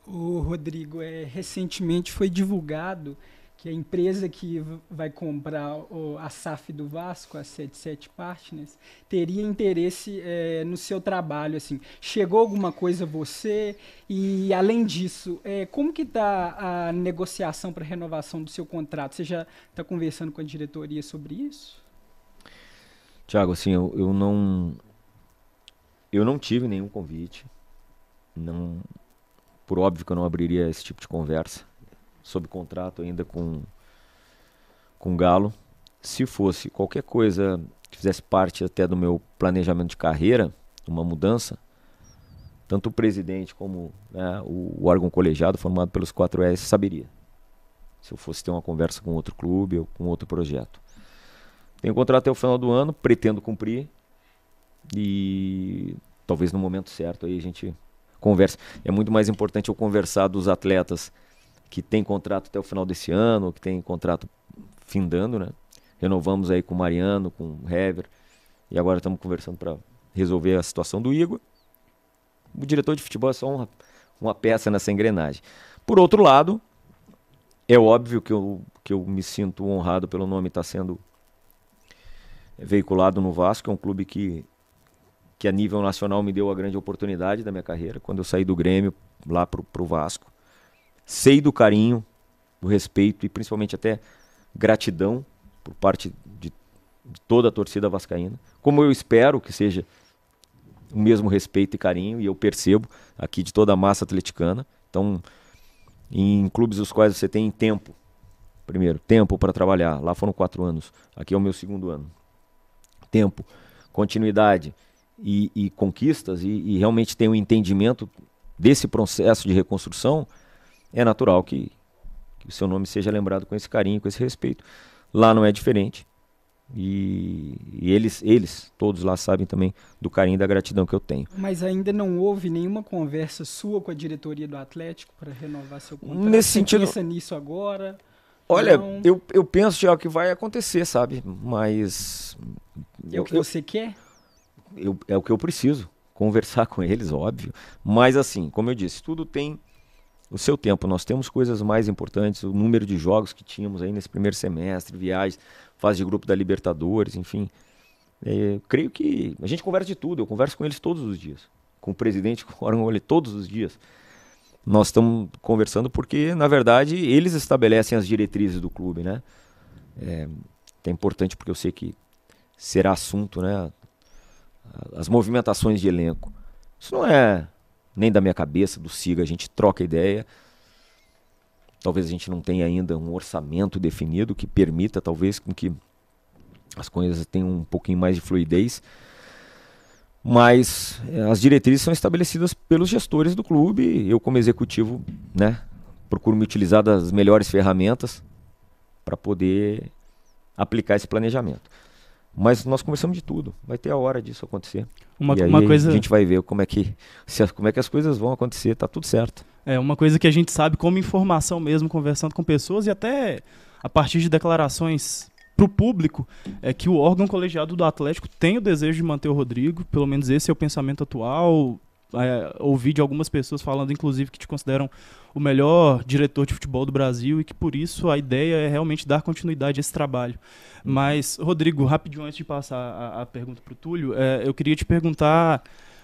O Rodrigo, recentemente foi divulgado que a empresa que vai comprar a SAF do Vasco, a 77 Partners, teria interesse no seu trabalho. Assim. Chegou alguma coisa a você? E, além disso, como que está a negociação para renovação do seu contrato? Você já está conversando com a diretoria sobre isso? Tiago, assim, eu não tive nenhum convite. Não, por óbvio que eu não abriria esse tipo de conversa. Sob contrato ainda com o Galo. Se fosse qualquer coisa que fizesse parte até do meu planejamento de carreira, uma mudança, tanto o presidente como, né, o órgão colegiado formado pelos 4 S saberia. Se eu fosse ter uma conversa com outro clube ou com outro projeto. Tenho contrato até o final do ano, pretendo cumprir e talvez no momento certo aí a gente conversa. É muito mais importante eu conversar dos atletas que têm contrato até o final desse ano, que têm contrato findando, né? Renovamos aí com o Mariano, com o Hever, e agora estamos conversando para resolver a situação do Igor. O diretor de futebol é só uma peça nessa engrenagem. Por outro lado, é óbvio que eu me sinto honrado pelo nome estar sendo veiculado no Vasco. É um clube que a nível nacional me deu a grande oportunidade da minha carreira, quando eu saí do Grêmio lá pro Vasco. Sei do carinho, do respeito e principalmente até gratidão por parte de toda a torcida vascaína. Como eu espero que seja o mesmo respeito e carinho, e eu percebo aqui de toda a massa atleticana. Então, em clubes os quais você tem tempo, primeiro, tempo para trabalhar. Lá foram 4 anos, aqui é o meu segundo ano. Tempo, continuidade e conquistas, e realmente tem um entendimento desse processo de reconstrução, é natural que o seu nome seja lembrado com esse carinho, com esse respeito. Lá não é diferente. E eles, todos lá sabem também do carinho e da gratidão que eu tenho. Mas ainda não houve nenhuma conversa sua com a diretoria do Atlético para renovar seu contrato? Nesse Você sentido, pensa nisso agora? olha, Não? eu penso, Thiago, que vai acontecer, sabe? Mas É o eu, que eu, você quer? é o que eu preciso, conversar com eles, óbvio. Mas assim, como eu disse, tudo tem o seu tempo. Nós temos coisas mais importantes, o número de jogos que tínhamos aí nesse primeiro semestre, viagens, fase de grupo da Libertadores, enfim. Creio que a gente conversa de tudo, eu converso com eles todos os dias. Com o presidente, com o órgão, todos os dias. Nós estamos conversando porque, na verdade, eles estabelecem as diretrizes do clube, né? É importante porque eu sei que será assunto, né? As movimentações de elenco. Isso não é nem da minha cabeça, do SIGA, a gente troca ideia. Talvez a gente não tenha ainda um orçamento definido que permita, talvez, com que as coisas tenham um pouquinho mais de fluidez. Mas as diretrizes são estabelecidas pelos gestores do clube. Eu, como executivo, né, procuro me utilizar das melhores ferramentas para poder aplicar esse planejamento. Mas nós conversamos de tudo. Vai ter a hora disso acontecer. Uma, E uma aí a coisa, gente vai ver como é que as coisas vão acontecer. Tá tudo certo. uma coisa que a gente sabe como informação mesmo, conversando com pessoas e até a partir de declarações para o público, é que o órgão colegiado do Atlético tem o desejo de manter o Rodrigo, pelo menos esse é o pensamento atual. Ouvi de algumas pessoas falando, inclusive, que te consideram o melhor diretor de futebol do Brasil e que, por isso, a ideia é realmente dar continuidade a esse trabalho. Mas, Rodrigo, rapidinho, antes de passar a pergunta para o Túlio, eu queria te perguntar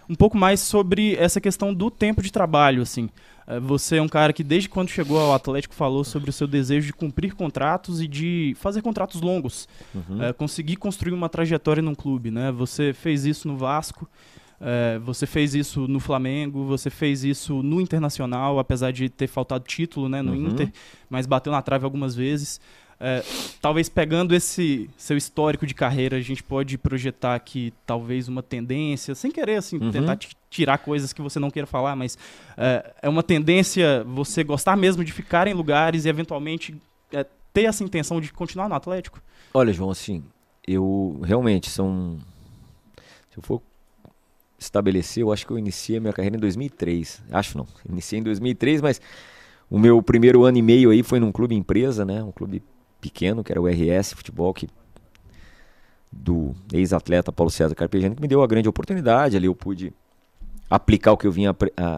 um pouco mais sobre essa questão do tempo de trabalho, assim. Você é um cara que, desde quando chegou ao Atlético, falou sobre o seu desejo de cumprir contratos e de fazer contratos longos, conseguir construir uma trajetória num clube, né? Você fez isso no Vasco, você fez isso no Flamengo, você fez isso no Internacional, apesar de ter faltado título, né, no Inter, mas bateu na trave algumas vezes. Talvez pegando esse seu histórico de carreira, a gente pode projetar aqui talvez uma tendência, sem querer assim, tentar tirar coisas que você não queira falar, mas é uma tendência você gostar mesmo de ficar em lugares e eventualmente ter essa intenção de continuar no Atlético? Olha, João, assim, eu realmente se eu for estabelecer, eu acho que eu iniciei a minha carreira em 2003. Acho não, iniciei em 2003, mas o meu primeiro ano e meio aí foi num clube empresa, né? Um clube pequeno, que era o RS Futebol, do ex-atleta Paulo César Carpegiani, que me deu a grande oportunidade. Ali eu pude aplicar o que eu vinha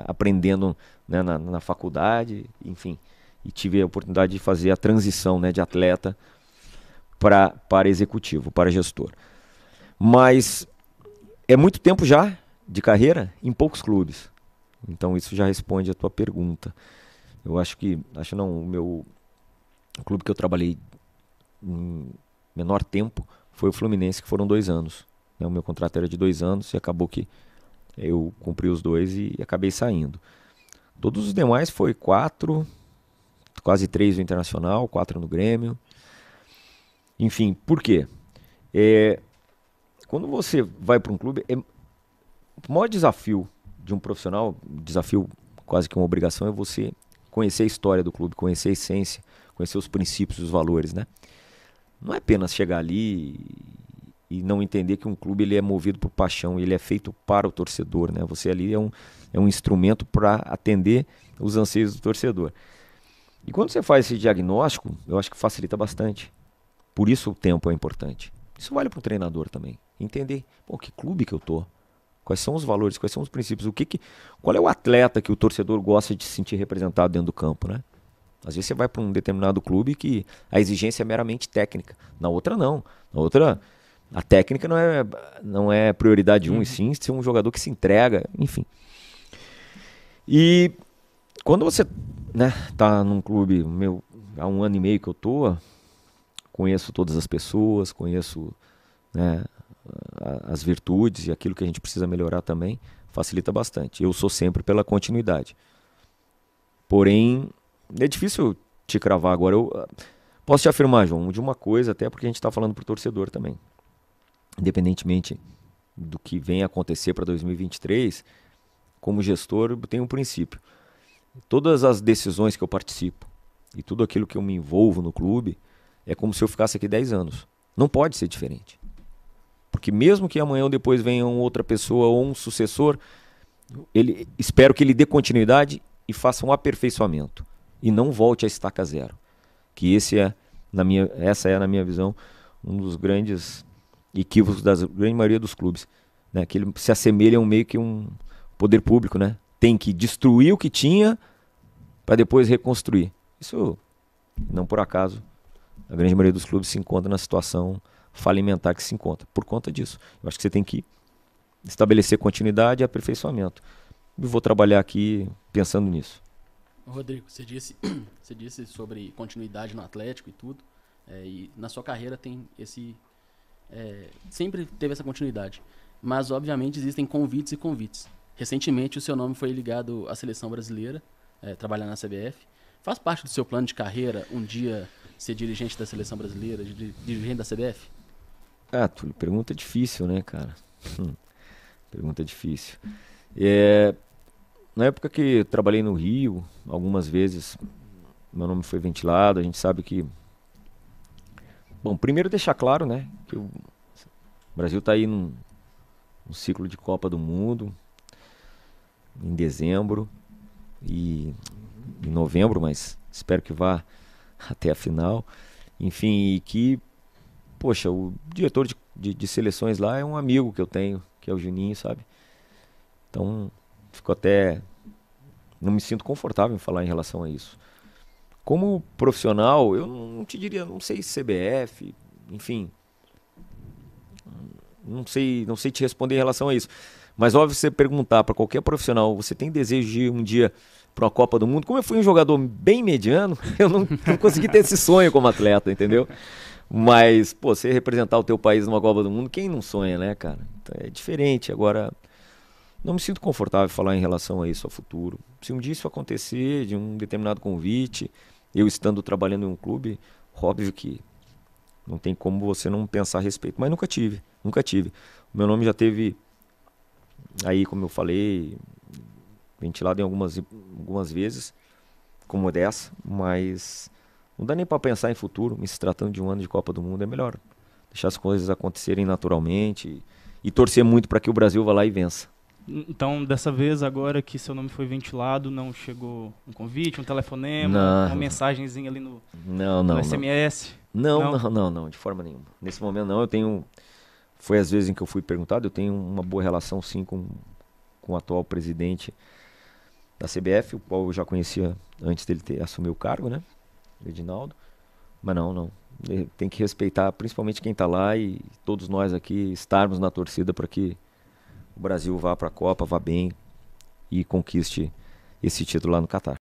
aprendendo, né, na faculdade, enfim. E tive a oportunidade de fazer a transição, né, de atleta para executivo, para gestor. Mas é muito tempo já de carreira em poucos clubes. Então isso já responde a tua pergunta. Eu acho não, o clube que eu trabalhei em menor tempo foi o Fluminense, que foram 2 anos. O meu contrato era de 2 anos e acabou que eu cumpri os 2 e acabei saindo. Todos os demais foi 4, quase 3 no Internacional, 4 no Grêmio. Enfim, por quê? Quando você vai para um clube, o maior desafio de um profissional, desafio quase que uma obrigação, é você conhecer a história do clube, conhecer a essência, conhecer os princípios, os valores, né? Não é apenas chegar ali e não entender que um clube ele é movido por paixão, ele é feito para o torcedor, né? Você ali é um instrumento para atender os anseios do torcedor. E quando você faz esse diagnóstico, eu acho que facilita bastante. Por isso o tempo é importante. Isso vale para o treinador também. Entender, que clube que eu tô? Quais são os valores, quais são os princípios? Qual é o atleta que o torcedor gosta de se sentir representado dentro do campo, né? Às vezes você vai para um determinado clube que a exigência é meramente técnica. Na outra não. Na outra, a técnica não é prioridade 1, e sim ser um jogador que se entrega, enfim. E quando você, né, tá num clube, há 1 ano e meio que eu tô, conheço todas as pessoas, conheço, né, as virtudes e aquilo que a gente precisa melhorar também, facilita bastante. Eu sou sempre pela continuidade. Porém, é difícil te cravar agora. Eu posso te afirmar, João, de uma coisa, até porque a gente está falando para o torcedor também. Independentemente do que venha acontecer para 2023, como gestor, eu tenho um princípio. Todas as decisões que eu participo e tudo aquilo que eu me envolvo no clube é como se eu ficasse aqui 10 anos. Não pode ser diferente. Porque mesmo que amanhã ou depois venha outra pessoa ou um sucessor, espero que ele dê continuidade e faça um aperfeiçoamento. E não volte a estaca zero. Que essa é, na minha visão, um dos grandes equívocos da grande maioria dos clubes. Né? Que ele se assemelha a meio que um poder público, né? Tem que destruir o que tinha para depois reconstruir. Isso, não por acaso, a grande maioria dos clubes se encontra na situação falimentar que se encontra. Por conta disso, eu acho que você tem que estabelecer continuidade e aperfeiçoamento. Eu vou trabalhar aqui pensando nisso. Rodrigo, você disse sobre continuidade no Atlético e tudo, e na sua carreira tem sempre teve essa continuidade, mas obviamente existem convites e convites. Recentemente o seu nome foi ligado à seleção brasileira, trabalhar na CBF. Faz parte do seu plano de carreira um dia ser dirigente da seleção brasileira, dirigente da CBF? Túlio, pergunta difícil, né, cara? Pergunta difícil. Na época que eu trabalhei no Rio, algumas vezes meu nome foi ventilado, a gente sabe que... Bom, primeiro deixar claro, né, que o Brasil está aí num ciclo de Copa do Mundo, em dezembro e em novembro, mas espero que vá até a final. Enfim, e que, poxa, o diretor de seleções lá é um amigo que eu tenho, que é o Juninho, sabe? Então, não me sinto confortável em falar em relação a isso. Como profissional, eu não te diria, não sei CBF, enfim, não sei te responder em relação a isso. Mas óbvio, você perguntar para qualquer profissional, você tem desejo de ir um dia para a Copa do Mundo? Como eu fui um jogador bem mediano, eu não consegui ter esse sonho como atleta, entendeu? Mas, pô, você representar o teu país numa Copa do Mundo, quem não sonha, né, cara? Então, é diferente. Agora, não me sinto confortável em falar em relação a isso, ao futuro. Se um dia isso acontecer, de um determinado convite, eu estando trabalhando em um clube, óbvio que não tem como você não pensar a respeito. Mas nunca tive. O meu nome já teve, aí, como eu falei, ventilado em algumas vezes, como dessa, mas não dá nem para pensar em futuro, se tratando de um ano de Copa do Mundo, é melhor deixar as coisas acontecerem naturalmente e torcer muito para que o Brasil vá lá e vença. Então, dessa vez, agora que seu nome foi ventilado, não chegou um convite, um telefonema, uma mensagenzinha ali no SMS? Não, de forma nenhuma. Nesse momento não, foi às vezes em que eu fui perguntado, eu tenho uma boa relação sim com com o atual presidente da CBF, o qual eu já conhecia antes dele assumir o cargo, né? O Edinaldo. Mas não. Tem que respeitar principalmente quem está lá e todos nós aqui estarmos na torcida para que o Brasil vá para a Copa, vá bem e conquiste esse título lá no Catar.